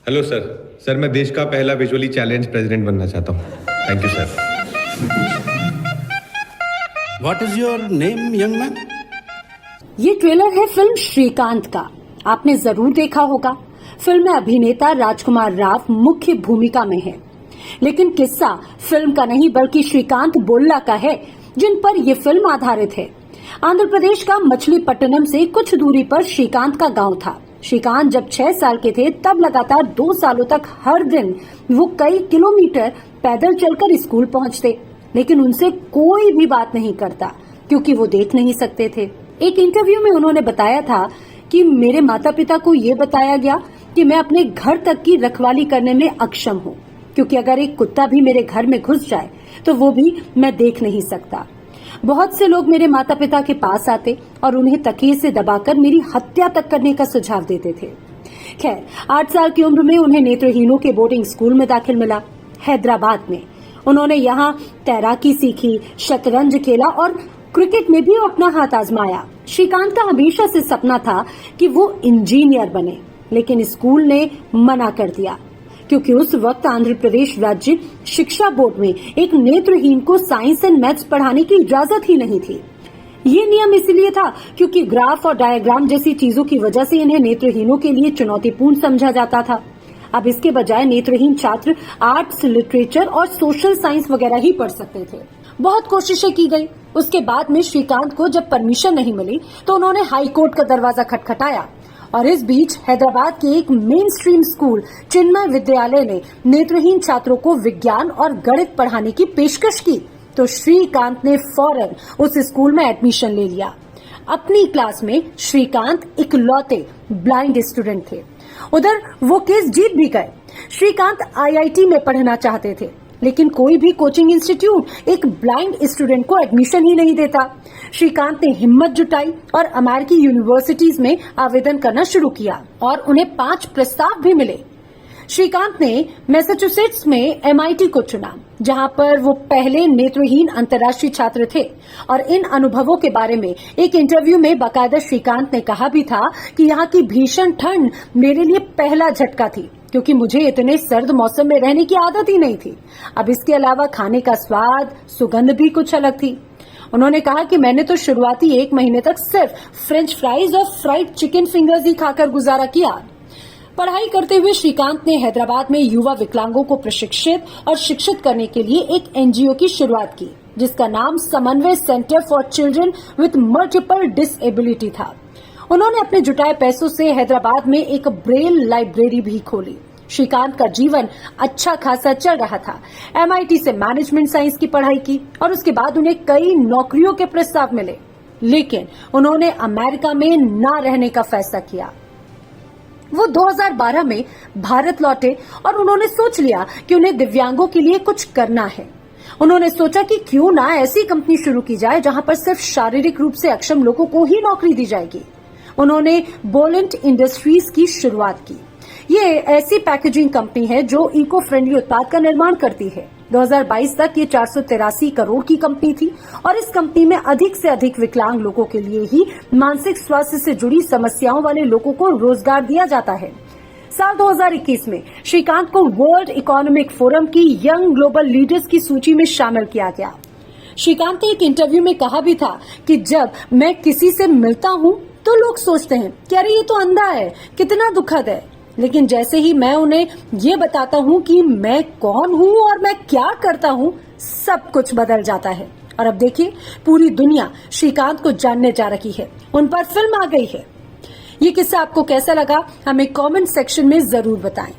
Hello sir. Sir मैं देश का पहला विजुअली चैलेंज प्रेसिडेंट बनना चाहता हूँ। Thank you sir. What is your name, young man? ये ट्रेलर है फिल्म श्रीकांत का। आपने जरूर देखा होगा। फिल्म में अभिनेता राजकुमार राव मुख्य भूमिका में है, लेकिन किस्सा फिल्म का नहीं बल्कि श्रीकांत बोल्ला का है, जिन पर ये फिल्म आधारित है। आंध्र प्रदेश का मछलीपट्टनम से कुछ दूरी पर श्रीकांत का गांव था। श्रीकांत जब 6 साल के थे तब लगातार 2 सालों तक हर दिन वो कई किलोमीटर पैदल चलकर स्कूल पहुंचते, लेकिन उनसे कोई भी बात नहीं करता क्योंकि वो देख नहीं सकते थे। एक इंटरव्यू में उन्होंने बताया था कि मेरे माता पिता को ये बताया गया कि मैं अपने घर तक की रखवाली करने में अक्षम हूँ, क्योंकि अगर एक कुत्ता भी मेरे घर में घुस जाए तो वो भी मैं देख नहीं सकता। बहुत से लोग मेरे माता पिता के पास आते और उन्हें तकिए से दबाकर मेरी हत्या तक करने का सुझाव देते थे। खैर, 8 साल की उम्र में उन्हें नेत्रहीनों के बोर्डिंग स्कूल में दाखिल मिला, हैदराबाद में। उन्होंने यहाँ तैराकी सीखी, शतरंज खेला और क्रिकेट में भी अपना हाथ आजमाया। श्रीकांत का हमेशा से सपना था कि वो इंजीनियर बने, लेकिन स्कूल ने मना कर दिया क्योंकि उस वक्त आंध्र प्रदेश राज्य शिक्षा बोर्ड में एक नेत्रहीन को साइंस एंड मैथ्स पढ़ाने की इजाजत ही नहीं थी। ये नियम इसलिए था क्योंकि ग्राफ और डायग्राम जैसी चीजों की वजह से इन्हें नेत्रहीनों के लिए चुनौतीपूर्ण समझा जाता था। अब इसके बजाय नेत्रहीन छात्र आर्ट्स, लिटरेचर और सोशल साइंस वगैरह ही पढ़ सकते थे। बहुत कोशिशें की गई। उसके बाद में श्रीकांत को जब परमिशन नहीं मिली तो उन्होंने हाई कोर्ट का दरवाजा खटखटाया और इस बीच हैदराबाद के एक मेन स्ट्रीम स्कूल चिन्मय विद्यालय ने नेत्रहीन छात्रों को विज्ञान और गणित पढ़ाने की पेशकश की, तो श्रीकांत ने फौरन उस स्कूल में एडमिशन ले लिया। अपनी क्लास में श्रीकांत इकलौते ब्लाइंड स्टूडेंट थे। उधर वो केस जीत भी गए। श्रीकांत आईआईटी में पढ़ना चाहते थे, लेकिन कोई भी कोचिंग इंस्टीट्यूट एक ब्लाइंड स्टूडेंट को एडमिशन ही नहीं देता। श्रीकांत ने हिम्मत जुटाई और अमेरिकी यूनिवर्सिटीज में आवेदन करना शुरू किया और उन्हें 5 प्रस्ताव भी मिले। श्रीकांत ने मैसाचुसेट्स में एमआईटी को चुना, जहां पर वो पहले नेत्रहीन अंतर्राष्ट्रीय छात्र थे। और इन अनुभवों के बारे में एक इंटरव्यू में बाकायदा श्रीकांत ने कहा भी था कि यहाँ की भीषण ठंड मेरे लिए पहला झटका थी, क्योंकि मुझे इतने सर्द मौसम में रहने की आदत ही नहीं थी। अब इसके अलावा खाने का स्वाद, सुगंध भी कुछ अलग थी। उन्होंने कहा कि मैंने तो शुरुआती 1 महीने तक सिर्फ फ्रेंच फ्राइज और फ्राइड चिकन फिंगर्स ही खाकर गुजारा किया। पढ़ाई करते हुए श्रीकांत ने हैदराबाद में युवा विकलांगों को प्रशिक्षित और शिक्षित करने के लिए एक एनजीओ की शुरुआत की, जिसका नाम समन्वय centre for children with multiple disability था। उन्होंने अपने जुटाए पैसों से हैदराबाद में एक ब्रेल लाइब्रेरी भी खोली। श्रीकांत का जीवन अच्छा खासा चल रहा था। एमआईटी से मैनेजमेंट साइंस की पढ़ाई की और उसके बाद उन्हें कई नौकरियों के प्रस्ताव मिले, लेकिन उन्होंने अमेरिका में ना रहने का फैसला किया। वो 2012 में भारत लौटे और उन्होंने सोच लिया कि उन्हें दिव्यांगों के लिए कुछ करना है। उन्होंने सोचा कि क्यों ना ऐसी कंपनी शुरू की जाए जहां पर सिर्फ शारीरिक रूप से अक्षम लोगों को ही नौकरी दी जाएगी। उन्होंने बोलेंट इंडस्ट्रीज की शुरुआत की। ये ऐसी पैकेजिंग कंपनी है जो इको फ्रेंडली उत्पाद का निर्माण करती है। 2022 तक ये 483 करोड़ की कंपनी थी और इस कंपनी में अधिक से अधिक विकलांग लोगों के लिए ही मानसिक स्वास्थ्य से जुड़ी समस्याओं वाले लोगों को रोजगार दिया जाता है। साल 2021 में श्रीकांत को वर्ल्ड इकोनॉमिक फोरम की यंग ग्लोबल लीडर्स की सूची में शामिल किया गया। श्रीकांत ने एक इंटरव्यू में कहा भी था कि जब मैं किसी से मिलता हूँ तो लोग सोचते हैं कि अरे ये तो अंधा है, कितना दुखद है, लेकिन जैसे ही मैं उन्हें ये बताता हूँ कि मैं कौन हूँ और मैं क्या करता हूँ, सब कुछ बदल जाता है। और अब देखिए, पूरी दुनिया श्रीकांत को जानने जा रही है। उन पर फिल्म आ गई है। ये किस्सा आपको कैसा लगा, हमें कमेंट सेक्शन में जरूर बताएं।